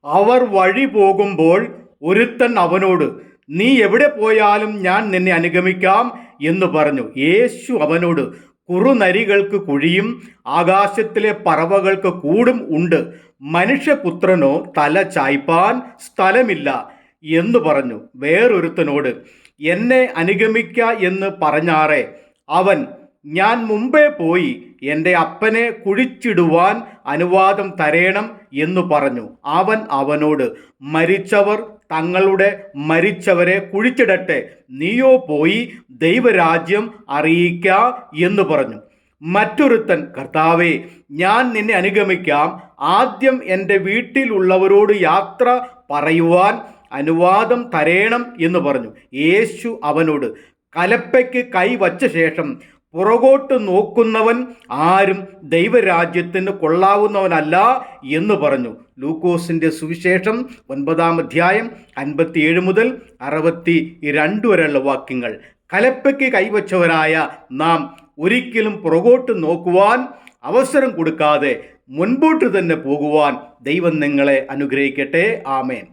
അവർ വഴി പോകുമ്പോൾ ഒരുത്തൻ അവനോട്, നീ എവിടെ പോയാലും ഞാൻ നിന്നെ അനുഗമിക്കാം എന്ന് പറഞ്ഞു. യേശു അവനോട്, കുറുനരികൾക്ക് കുഴിയും ആകാശത്തിലെ പറവകൾക്ക് കൂടും ഉണ്ട്, മനുഷ്യപുത്രനോ തല ചായ്പാൻ സ്ഥലമില്ല എന്ന് പറഞ്ഞു. വേറൊരുത്തനോട്, എന്നെ അനുഗമിക്ക എന്ന് പറഞ്ഞാറേ. അവൻ, ഞാൻ മുമ്പേ പോയി എൻ്റെ അപ്പനെ കുഴിച്ചിടുവാൻ അനുവാദം തരേണം എന്ന് പറഞ്ഞു. അവൻ അവനോട്, മരിച്ചവർ തങ്ങളുടെ മരിച്ചവരെ കുഴിച്ചിടട്ടെ, നീയോ പോയി ദൈവരാജ്യം അറിയിക്ക എന്ന് പറഞ്ഞു. മറ്റൊരുത്തൻ, കർത്താവേ, ഞാൻ നിന്നെ അനുഗമിക്കാം, ആദ്യം എൻ്റെ വീട്ടിലുള്ളവരോട് യാത്ര പറയുവാൻ അനുവാദം തരേണം എന്ന് പറഞ്ഞു. യേശു അവനോട്, കലപ്പയ്ക്ക് കൈ വച്ച ശേഷം പുറകോട്ട് നോക്കുന്നവൻ ആരും ദൈവരാജ്യത്തിന് കൊള്ളാവുന്നവനല്ല എന്ന് പറഞ്ഞു. ലൂക്കോസിൻ്റെ സുവിശേഷം 9-ാം അധ്യായം 57 മുതൽ 62 വരെയുള്ള വാക്യങ്ങൾ. കലപ്പയ്ക്ക് കൈവച്ചവരായ നാം ഒരിക്കലും പുറകോട്ട് നോക്കുവാൻ അവസരം കൊടുക്കാതെ മുൻപോട്ട് തന്നെ പോകുവാൻ ദൈവം നിങ്ങളെ അനുഗ്രഹിക്കട്ടെ. ആമേൻ.